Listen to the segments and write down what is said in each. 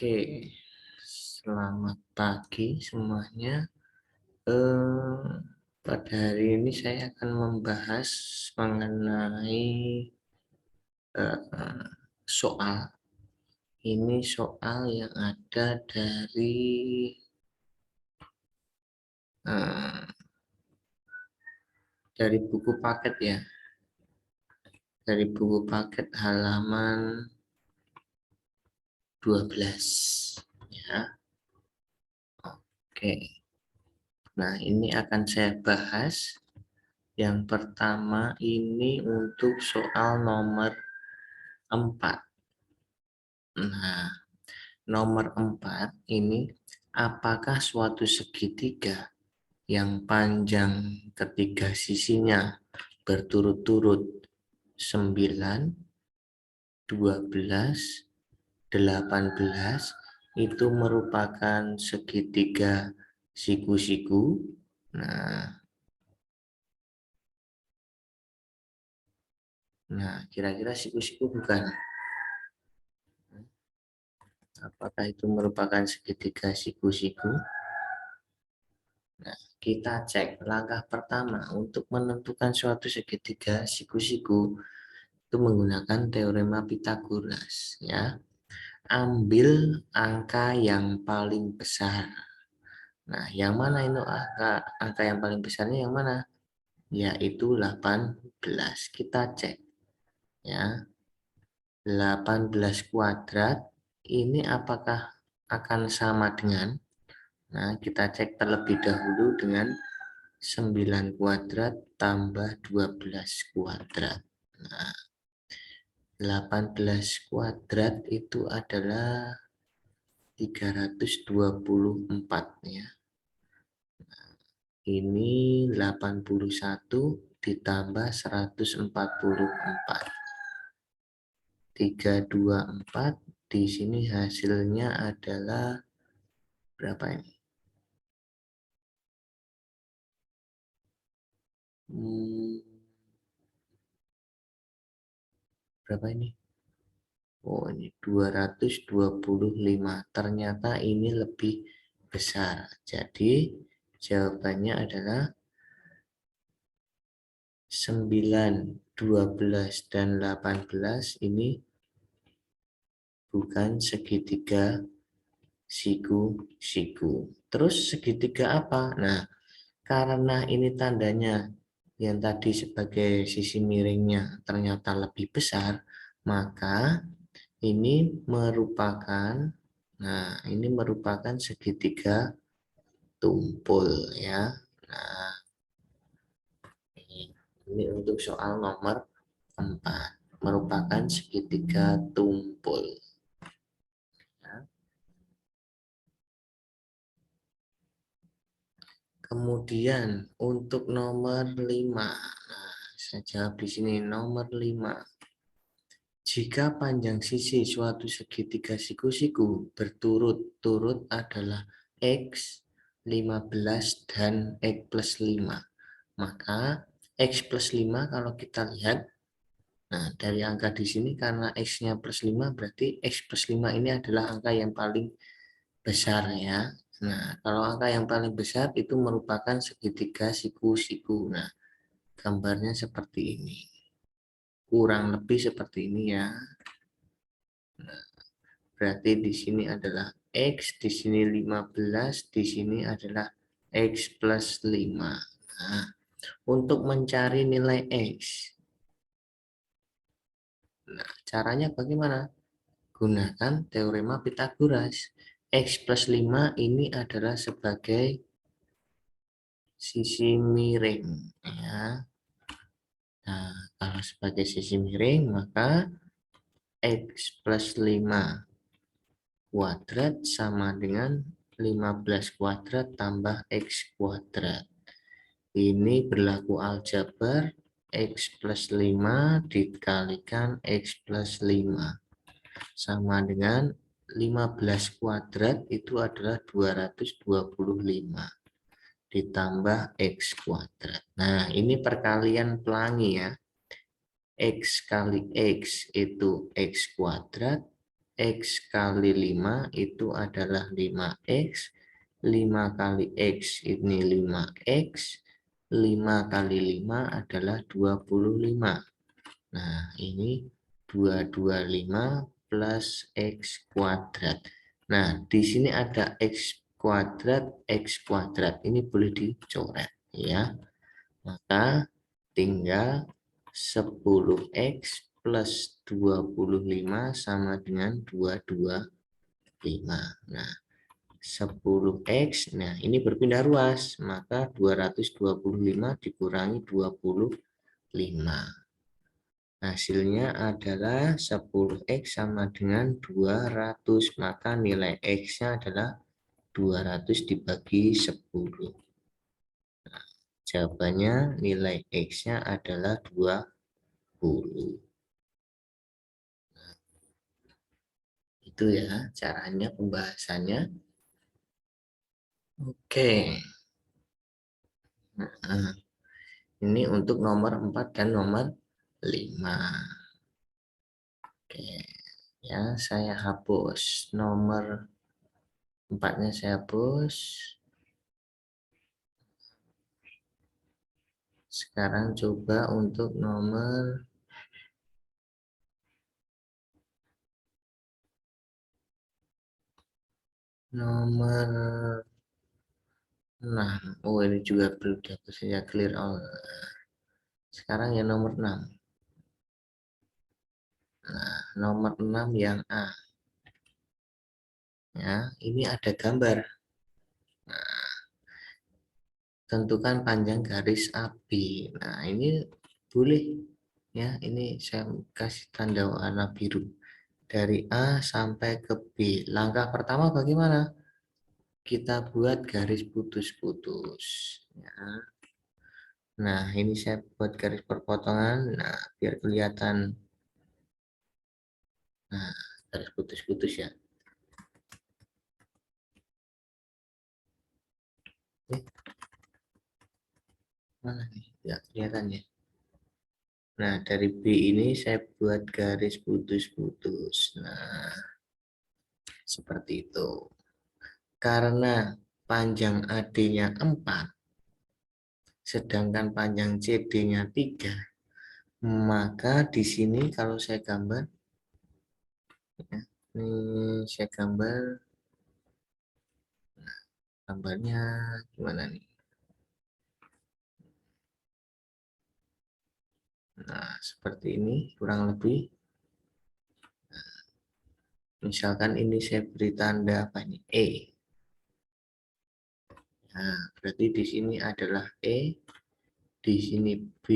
Oke, selamat pagi semuanya. Pada hari ini saya akan membahas mengenai soal. Ini soal yang ada dari buku paket ya, dari buku paket halaman 12 ya. Oke. Nah, ini akan saya bahas. Yang pertama ini untuk soal nomor 4. Nah, nomor 4 ini, apakah suatu segitiga yang panjang ketiga sisinya berturut-turut 9, 12, 18 itu merupakan segitiga siku-siku? Nah, kira-kira siku-siku bukan? Apakah itu merupakan segitiga siku-siku? Nah, kita cek langkah pertama untuk menentukan suatu segitiga siku-siku itu menggunakan teorema Pythagoras ya. Ambil angka yang paling besar. Nah, yang mana itu angka yang paling besarnya yang mana? Yaitu 18. Kita cek ya. 18 kuadrat ini apakah akan sama dengan, nah kita cek terlebih dahulu dengan 9 kuadrat tambah 12 kuadrat. Nah, 18 kuadrat itu adalah 324 ya. Nah, ini 81 ditambah 144. 324 di sini hasilnya adalah berapa ini? Berapa ini? Oh, ini 225. Ternyata ini lebih besar. Jadi jawabannya adalah 9, 12, dan 18 ini bukan segitiga siku-siku. Terus segitiga apa? Nah, karena ini tandanya yang tadi sebagai sisi miringnya ternyata lebih besar, maka ini merupakan segitiga tumpul ya. Nah, ini untuk soal nomor 4, merupakan segitiga tumpul. Kemudian untuk nomor 5. Nah, saya jawab di sini nomor 5. Jika panjang sisi suatu segitiga siku-siku berturut-turut adalah X, 15, dan X plus 5. Maka X plus 5 kalau kita lihat, nah dari angka di sini karena X-nya plus 5 berarti X plus 5 ini adalah angka yang paling besar ya. Nah, kalau angka yang paling besar itu merupakan segitiga siku-siku. Nah, gambarnya seperti ini. Kurang lebih seperti ini ya. Nah, berarti di sini adalah X, di sini 15, di sini adalah X plus 5. Nah, untuk mencari nilai X, nah, caranya bagaimana? Gunakan teorema Pythagoras. X plus 5 ini adalah sebagai sisi miring ya. Nah, kalau sebagai sisi miring maka X plus 5 kuadrat sama dengan 15 kuadrat tambah X kuadrat. Ini berlaku aljabar, X plus 5 dikalikan X plus 5 sama dengan 15 kuadrat itu adalah 225 ditambah X kuadrat. Nah, ini perkalian pelangi ya. X kali X itu X kuadrat, X kali 5 itu adalah 5X. 5 kali X ini 5X. 5 kali 5 adalah 25. Nah, ini 225 plus X kuadrat. Nah, di sini ada X kuadrat, X kuadrat. Ini boleh dicoret, ya. Maka tinggal 10X plus 25 sama dengan 225. Nah, 10X, nah ini berpindah ruas, maka 225 dikurangi 25. Hasilnya adalah 10X sama dengan 200, maka nilai X-nya adalah 200 dibagi 10. Nah, jawabannya nilai X-nya adalah 20. Itu ya caranya pembahasannya. Oke. Nah, ini untuk nomor 4 dan nomor 5. Oke. Ya, saya hapus nomor 4-nya, saya hapus. Sekarang coba untuk nomor nomor 6. Oh, ini juga belum dapat saya clear all. Sekarang ya nomor 6. Nah, nomor 6 yang A. Ya, ini ada gambar. Nah, tentukan panjang garis AB. Nah, ini boleh ya, ini saya kasih tanda warna biru. Dari A sampai ke B. Langkah pertama bagaimana? Kita buat garis putus-putus. Ya. Nah, ini saya buat garis perpotongan. Nah, biar kelihatan. Nah, garis putus-putus ya. Mana nih? Ya, kelihatan ya. Nah, dari B ini saya buat garis putus-putus. Nah, seperti itu. Karena panjang AD-nya 4, sedangkan panjang CD-nya 3, maka di sini kalau saya gambar, ya, ini saya gambarnya gimana nih? Nah, seperti ini kurang lebih. Misalkan ini saya beri tanda apa ini? E. Nah, berarti di sini adalah E, di sini B,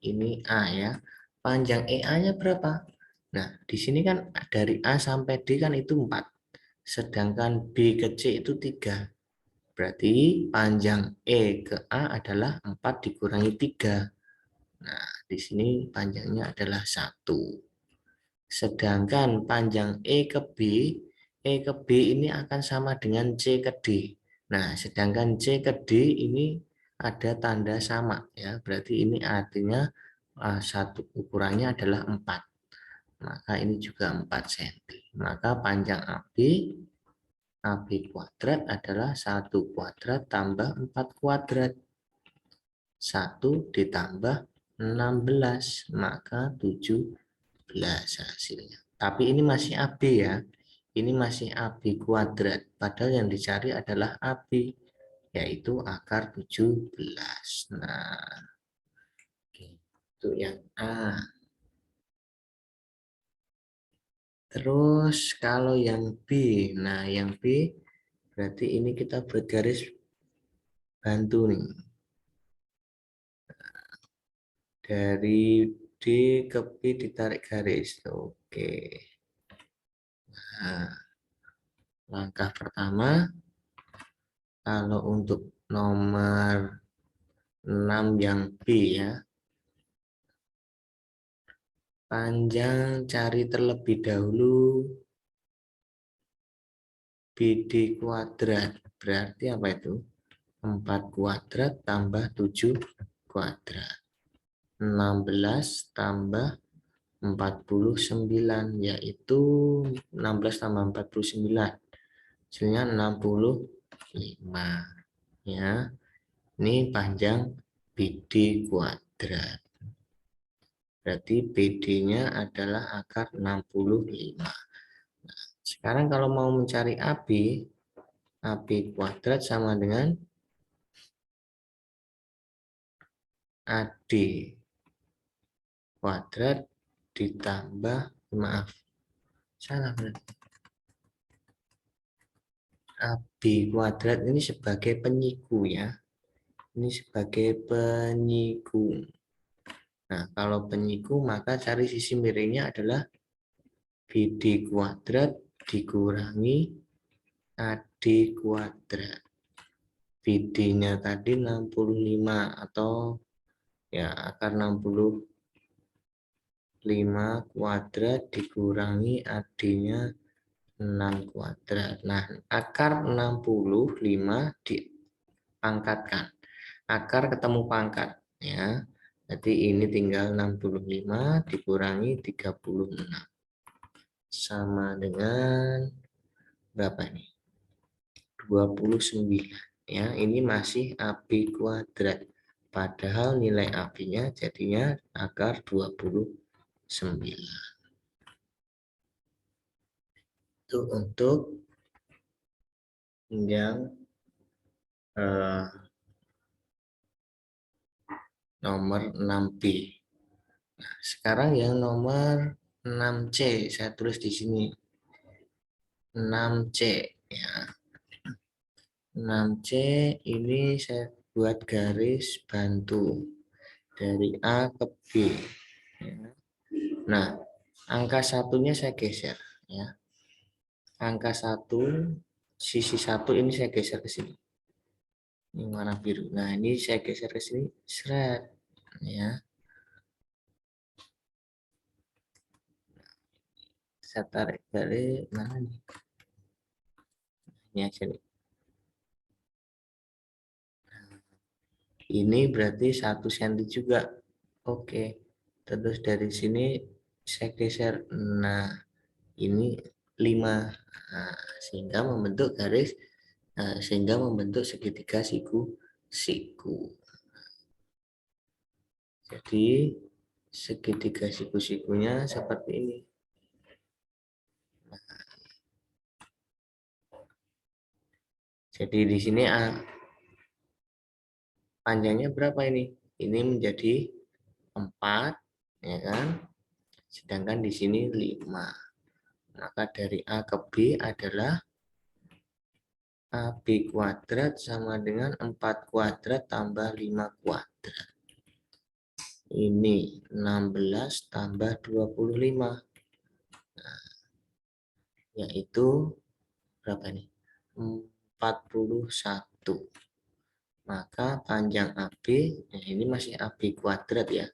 ini A ya. Panjang EA-nya berapa? Nah, di sini kan dari A sampai D kan itu 4. Sedangkan B ke C itu 3. Berarti panjang E ke A adalah 4 dikurangi 3. Nah, di sini panjangnya adalah 1. Sedangkan panjang E ke B ini akan sama dengan C ke D. Nah, sedangkan C ke D ini ada tanda sama ya. Berarti ini artinya satu ukurannya adalah 4. Maka ini juga 4 cm. Maka panjang AB kuadrat adalah 1 kuadrat tambah 4 kuadrat. 1 ditambah 16, maka 17 hasilnya. Tapi ini masih AB ya. Ini masih AB kuadrat. Padahal yang dicari adalah AB, yaitu akar 17. Nah, itu yang A. Terus kalau yang B, nah yang B berarti ini kita buat garis bantu nih. Dari D ke B ditarik garis. Oke. Nah, langkah pertama, kalau untuk nomor 6 yang B ya, panjang cari terlebih dahulu BD kuadrat. Berarti apa itu? 4 kuadrat tambah 7 kuadrat. 16 tambah 49, yaitu 16 tambah 49, hasilnya 65. Ya, ini panjang BD kuadrat. Berarti BD-nya adalah akar 65. Nah, sekarang kalau mau mencari AB kuadrat sama dengan AD kuadrat ditambah, maaf, salah berarti. AB kuadrat ini sebagai penyiku ya. Ini sebagai penyiku. Nah, kalau penyiku maka cari sisi miringnya adalah BD kuadrat dikurangi AD kuadrat. BD-nya tadi 65 atau ya akar 65 kuadrat dikurangi AD-nya 6 kuadrat. Nah, akar 65 dipangkatkan. Akar ketemu pangkat ya. Jadi ini tinggal 65 dikurangi 36 sama dengan berapa ini? 29 ya. Ini masih AB kuadrat. Padahal nilai AB-nya jadinya akar 29. Itu untuk yang nomor 6B. Nah, sekarang yang nomor 6C saya tulis di sini. 6C ya. 6C ini saya buat garis bantu dari A ke B. Ya. Nah, angka satunya saya geser ya. Angka 1 sisi 1 ini saya geser ke sini. Ini warna biru. Nah, ini saya geser ke sini, seret ya. Saya tarik dari mana nih? Ini aja nih. Ini berarti 1 cm juga. Oke. Terus dari sini saya geser. Nah, ini 5. Nah, sehingga membentuk garis, sehingga membentuk segitiga siku-siku. Jadi segitiga siku-sikunya seperti ini. Jadi di sini panjangnya berapa ini? Ini menjadi 4, ya kan? Sedangkan di sini 5. Maka dari A ke B adalah AB kuadrat sama dengan 4 kuadrat tambah 5 kuadrat. Ini 16 tambah 25. Nah, yaitu berapa nih? 41. Maka panjang AB, nah ini masih AB kuadrat ya.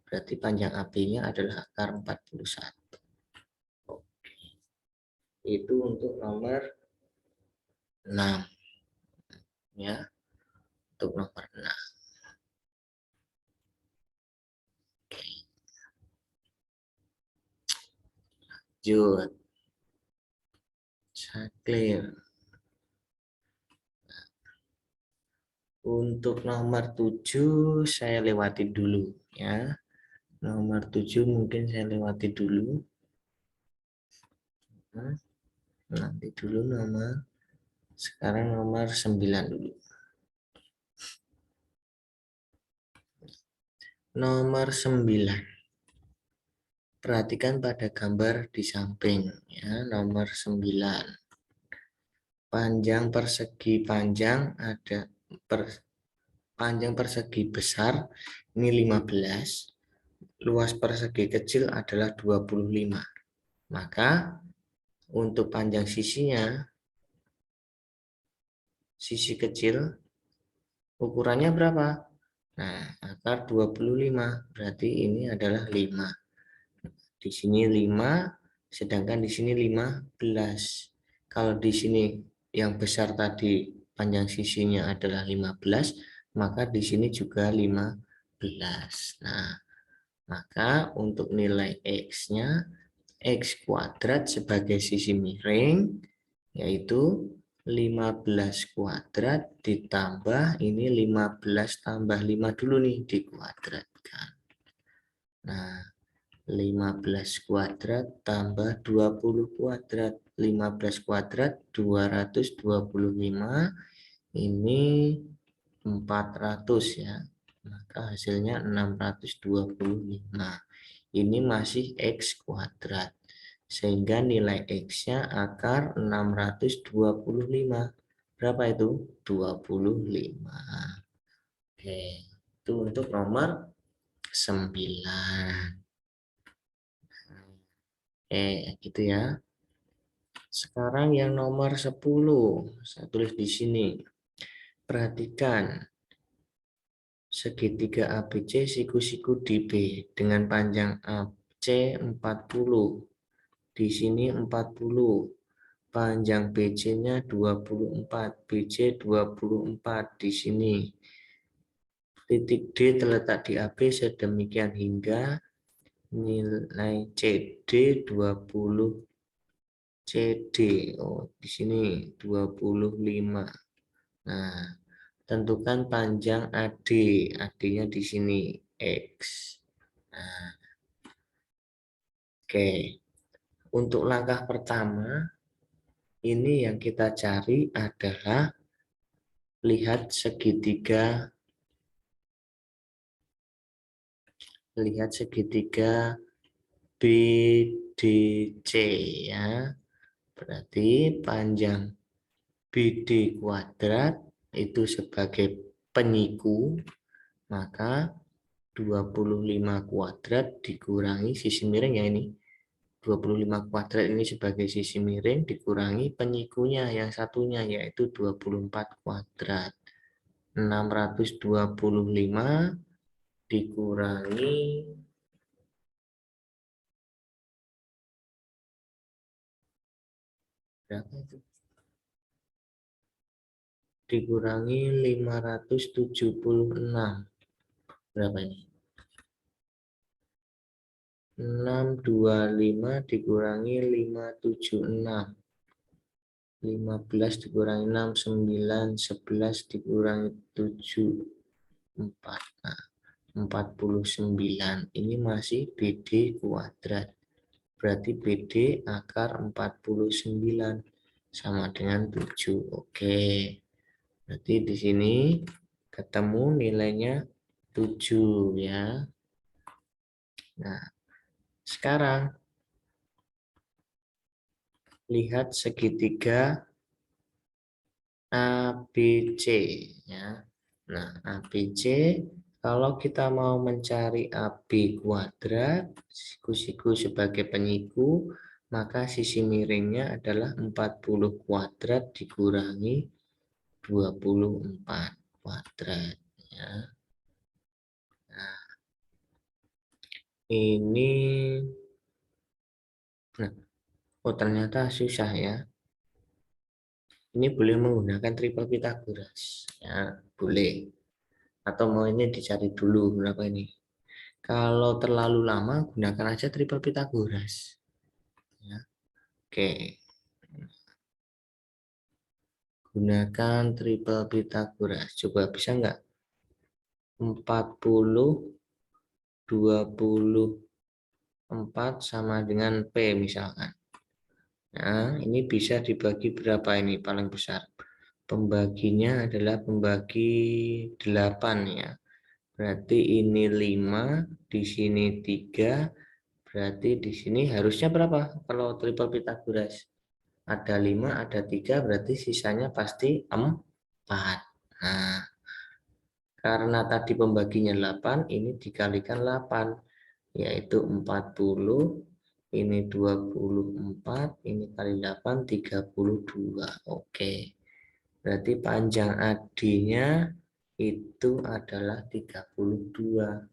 Berarti panjang AB-nya adalah akar 41. Oke. Itu untuk nomor 6. Ya. Untuk nomor 6. Oke. Lanjut. Clear. Untuk nomor 7 saya lewati dulu ya. Nomor 7 mungkin saya lewati dulu. Nah, nanti dulu nomor, sekarang nomor 9 dulu. Nomor 9. Perhatikan pada gambar di samping ya, nomor 9. Panjang persegi panjang ada panjang persegi besar ini 15. Luas persegi kecil adalah 25. Maka untuk panjang sisinya, sisi kecil ukurannya berapa? Nah, akar 25, berarti ini adalah 5. Di sini 5, sedangkan di sini 15. Kalau di sini yang besar tadi panjang sisinya adalah 15, maka di sini juga 15. Nah, Maka untuk nilai X-nya, X kuadrat sebagai sisi miring, yaitu 15 kuadrat ditambah ini 15 tambah 5 dulu nih dikuadratkan. Nah, 15 kuadrat tambah 20 kuadrat. 15 kuadrat 225, ini 400 ya. Maka hasilnya 625. Ini masih X kuadrat. Sehingga nilai X-nya akar 625. Berapa itu? 25. Oke, itu untuk nomor 9. Gitu ya. Sekarang yang nomor 10. Saya tulis di sini. Perhatikan. Segitiga ABC siku-siku di B dengan panjang AC 40. Di sini 40. Panjang BC-nya 24. BC 24 di sini. Titik D terletak di AB sedemikian hingga nilai CD 20. CD, di sini 25. Nah, tentukan panjang AD. AD-nya di sini X. Nah, oke. Untuk langkah pertama, ini yang kita cari adalah lihat segitiga BDC ya. Berarti panjang BD kuadrat itu sebagai penyiku, maka 25 kuadrat dikurangi sisi miring ya ini. 25 kuadrat ini sebagai sisi miring dikurangi penyikunya yang satunya yaitu 24 kuadrat. 625 dikurangi berapa itu? Dikurangi 576. Berapa ini? 625 dikurangi 576. 15 dikurangi 6, 9, 11 dikurangi 7, 4. Nah, 49. Ini masih BD kuadrat. Berarti BD akar 49 sama dengan 7. Oke. Berarti di sini ketemu nilainya 7 ya. Nah, sekarang lihat segitiga ABC ya. Nah, ABC kalau kita mau mencari AB kuadrat, siku-siku sebagai penyiku, maka sisi miringnya adalah 40 kuadrat dikurangi 24 kuadrat ya. Nah, ini ternyata susah ya. Ini boleh menggunakan triple Pythagoras ya, boleh. Atau mau ini dicari dulu berapa ini. Kalau terlalu lama gunakan aja triple Pythagoras. Ya. Oke. Gunakan triple Pythagoras. Coba bisa enggak? 40 24 sama dengan P misalkan. Nah, ini bisa dibagi berapa ini paling besar? Pembaginya adalah pembagi 8 ya. Berarti ini 5, di sini 3, berarti di sini harusnya berapa? Kalau triple Pythagoras. Ada 5, ada 3, berarti sisanya pasti 4. Nah, karena tadi pembaginya 8, ini dikalikan 8, yaitu 40, ini 24, ini kali 8, 32. Oke. Berarti panjang AD-nya itu adalah 32.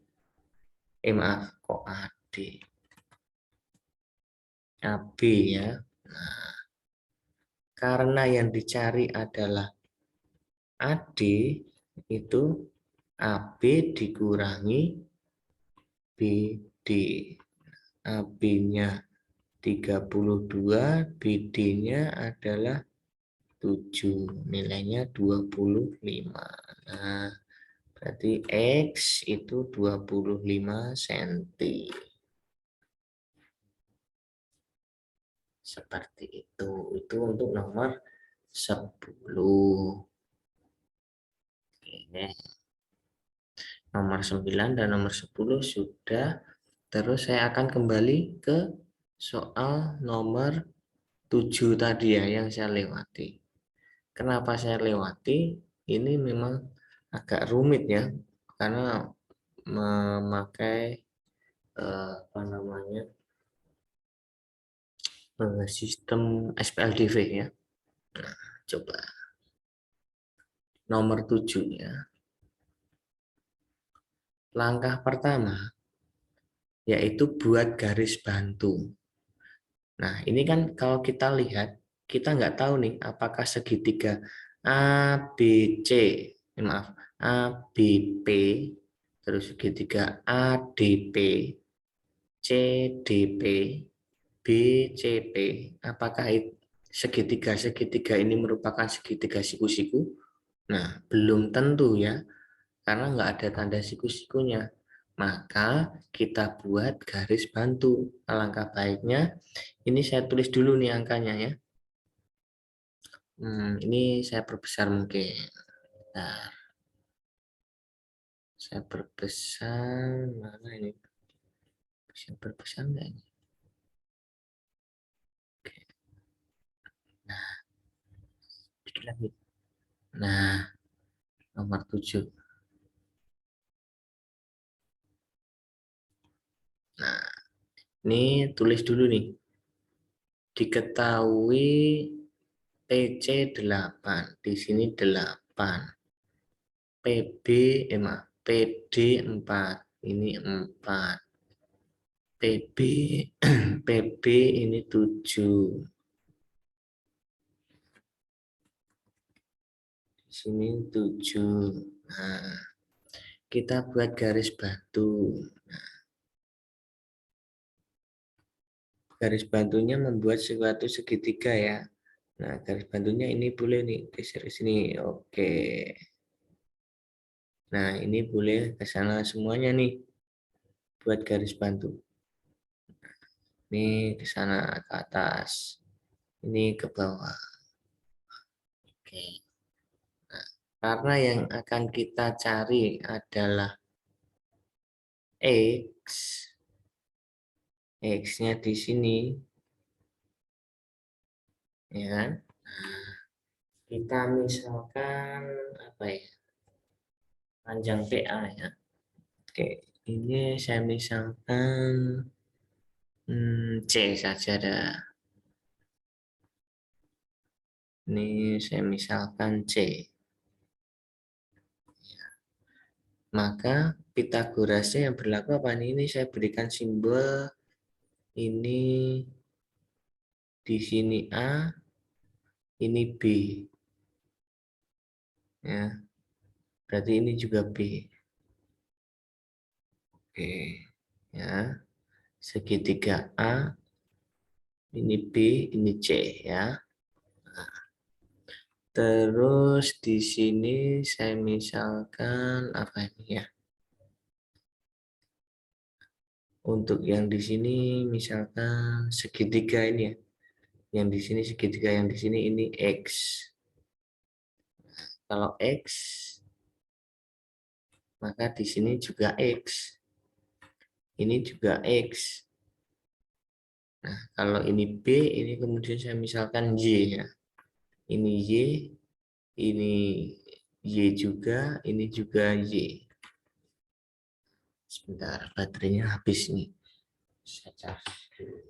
Maaf, kok AD? AB ya. Nah, karena yang dicari adalah AD, itu AB dikurangi AB-nya 32, BD-nya adalah 7, nilainya 25. Nah, berarti X itu 25 cm. Seperti itu. Itu untuk nomor 10. Oke. Nomor 9 dan nomor 10 sudah. Terus saya akan kembali ke soal nomor 7 tadi ya yang saya lewati. Kenapa saya lewati? Ini memang agak rumit ya, karena memakai apa namanya sistem SPLDV ya. Nah, coba nomor 7 ya. Langkah pertama yaitu buat garis bantu. Nah, ini kan kalau kita lihat, kita nggak tahu nih apakah segitiga ABC, maaf, ABP, terus segitiga ADP, CDP, BCP, apakah segitiga-segitiga ini merupakan segitiga siku-siku? Nah, belum tentu ya, karena nggak ada tanda siku-sikunya. Maka kita buat garis bantu. Alangkah baiknya, ini saya tulis dulu nih angkanya ya. Ini saya perbesar mungkin. Nah, saya perbesar, mana ini? Bisa perbesar nggak ini? Oke. Nah, dikit lagi. Nah, nomor 7. Nah, ini tulis dulu nih. Diketahui PC 8, di sini 8. PB, PD 4, ini 4. PB, PB ini 7. Di sini 7. Nah, kita buat garis batu. Garis bantunya membuat suatu segitiga ya. Nah, garis bantunya ini boleh nih geser ke sini. Oke. Nah, ini boleh ke sana semuanya nih buat garis bantu. Ini ke sana ke atas. Ini ke bawah. Oke. Nah, karena yang akan kita cari adalah X. X-nya di sini. Ya kan? Nah, kita misalkan apa ya? Panjang PA ya. Oke, ini saya misalkan C saja dah. Ini saya misalkan C. Maka Pitagorasnya yang berlaku apa nih? Ini saya berikan simbol ini di sini A, ini B. Ya, berarti ini juga B. Oke, ya. Segitiga A, ini B, ini C ya. Terus di sini saya misalkan apa ini ya? Untuk yang di sini misalkan segitiga ini ya. Yang di sini segitiga, yang di sini ini X. Kalau X, maka di sini juga X. Ini juga X. Nah, kalau ini B, ini kemudian saya misalkan Y ya. Ini Y, ini Y juga, ini juga Y. Sebentar, baterainya habis nih. Saya charge dulu.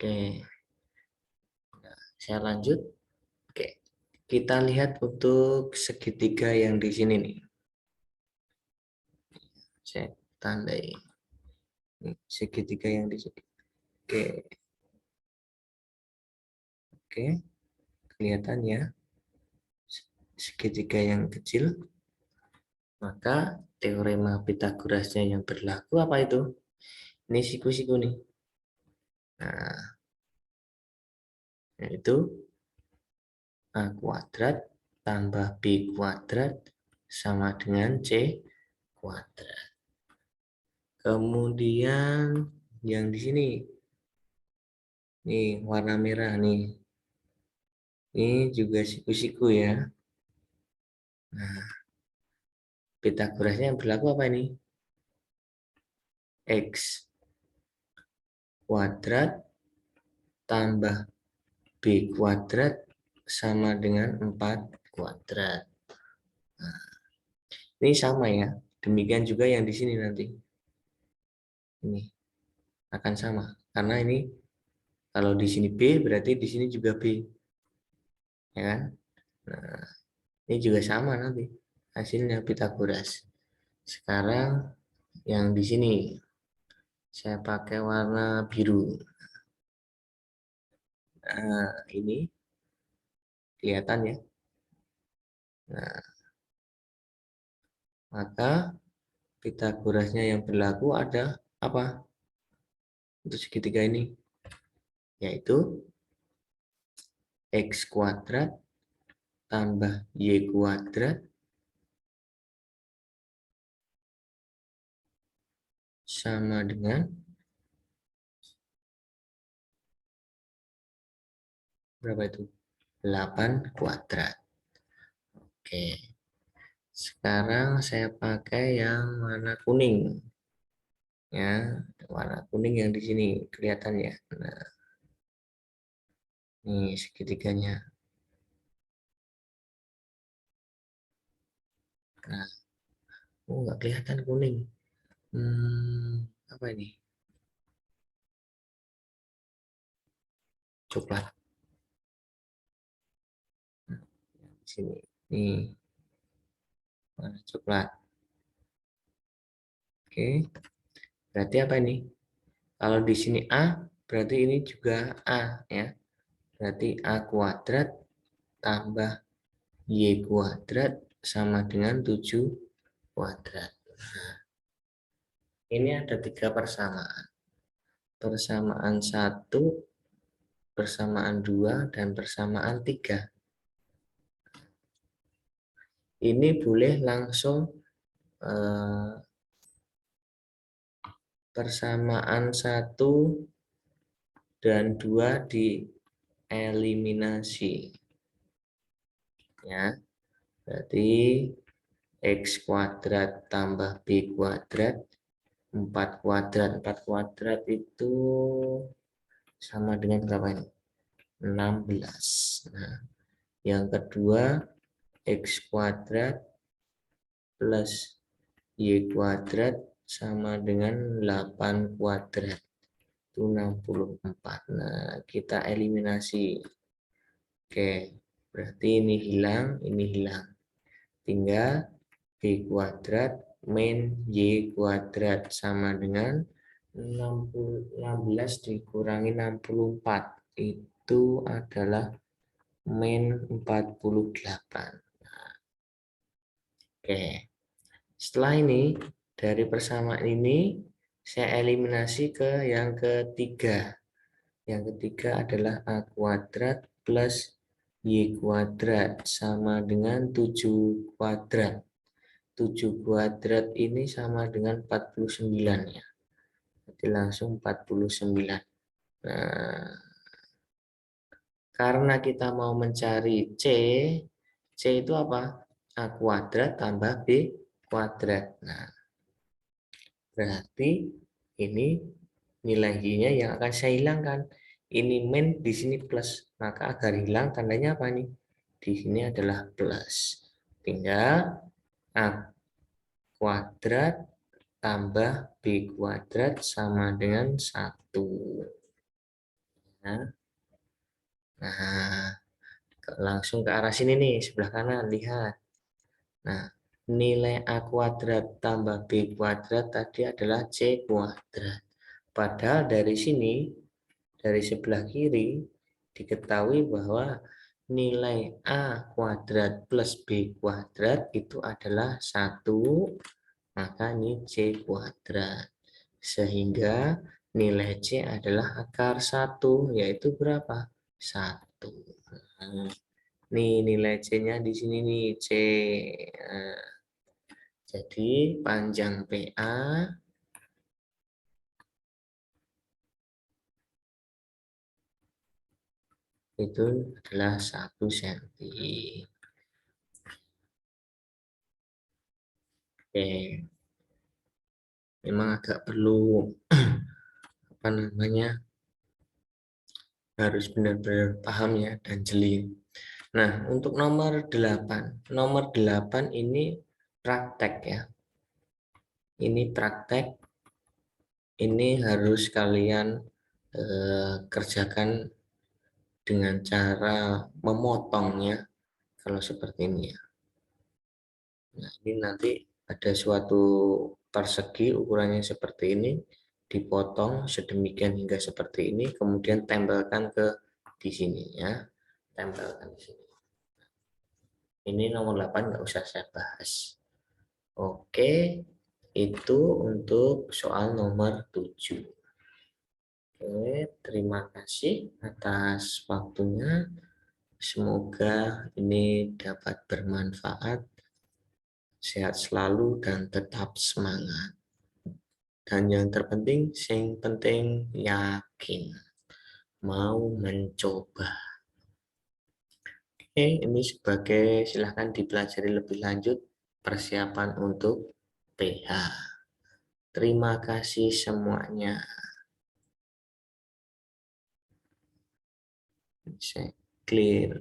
Oke. Saya lanjut. Oke. Kita lihat untuk segitiga yang di sini nih. Saya tandai. Segitiga yang di sini. Oke. Oke. Kelihatan ya. Segitiga yang kecil. Maka teorema Pitagorasnya yang berlaku apa itu? Ini siku-siku nih. Nah, yaitu A kuadrat tambah B kuadrat sama dengan C kuadrat. Kemudian yang di sini, nih warna merah nih. Ini juga siku-siku ya. Nah, Pitagorasnya yang berlaku apa ini? X kuadrat tambah B kuadrat sama dengan 4 kuadrat. Nah, ini sama ya. Demikian juga yang di sini nanti. Ini akan sama. Karena ini kalau di sini B berarti di sini juga B. Ya kan? Nah, ini juga sama nanti. Hasilnya Pitagoras. Sekarang yang di sini saya pakai warna biru. Nah, ini kelihatan ya. Nah, maka Pitagorasnya yang berlaku ada apa? Untuk segitiga ini, yaitu X kuadrat tambah Y kuadrat sama dengan berapa itu? 8 kuadrat. Oke. Sekarang saya pakai yang warna kuning. Ya, warna kuning yang di sini kelihatan ya. Nah, ini segitiganya. Nah, nggak kelihatan kuning. Apa ini? Coklat. Nah, di sini. Nih, warna coklat. Oke. Berarti apa ini? Kalau di sini A, berarti ini juga A ya. Berarti A kuadrat tambah Y kuadrat sama dengan 7 kuadrat. Nah, ini ada 3 persamaan. Persamaan 1, persamaan 2, dan persamaan 3. Ini boleh langsung persamaan 1 dan 2 dieliminasi. Ya, berarti X kuadrat tambah B kuadrat 4 kuadrat. 4 kuadrat itu sama dengan berapa ini? 16. Nah, yang kedua X kuadrat plus Y kuadrat sama dengan 8 kuadrat. Itu 64. Nah, kita eliminasi. Oke, berarti ini hilang, ini hilang. Tinggal B kuadrat min Y kuadrat sama dengan 16 dikurangi 64. Itu adalah min 48. Oke. Setelah ini, dari persamaan ini, saya eliminasi ke yang ketiga. Yang ketiga adalah A kuadrat plus Y kuadrat sama dengan 7 kuadrat. 7 kuadrat ini sama dengan 49 ya. Jadi langsung 49. Nah, karena kita mau mencari C, C itu apa? A kuadrat tambah B kuadrat. Nah, berarti ini nilai Y-nya yang akan saya hilangkan. Ini min, di sini plus. Maka agar hilang tandanya apa nih? Di sini adalah plus. Tinggal A kuadrat tambah B kuadrat sama dengan 1. Nah, Nah, langsung ke arah sini nih, sebelah kanan, lihat. Nah, nilai A kuadrat tambah B kuadrat tadi adalah C kuadrat. Padahal dari sini, dari sebelah kiri, diketahui bahwa nilai A kuadrat plus B kuadrat itu adalah 1, maka ini C kuadrat. Sehingga nilai C adalah akar 1, yaitu berapa? 1. Nah, nih nilai C-nya di sini nih, C. Nah, jadi panjang PA itu adalah 1 cm. Oke, memang agak perlu apa namanya, harus benar-benar paham ya dan jeli. Nah, untuk nomor 8. Nomor 8 ini praktek ya. Ini praktek, ini harus kalian kerjakan dengan cara memotongnya kalau seperti ini ya. Nah, ini nanti ada suatu persegi ukurannya seperti ini, dipotong sedemikian hingga seperti ini, kemudian tempelkan ke di sini ya, tempelkan di sini. Ini nomor 8 nggak usah saya bahas. Oke, itu untuk soal nomor 7. Oke, terima kasih atas waktunya. Semoga ini dapat bermanfaat. Sehat selalu dan tetap semangat. Dan yang terpenting, yang penting yakin, mau mencoba. Oke, ini sebagai silahkan dipelajari lebih lanjut persiapan untuk PH. Terima kasih semuanya. Clear.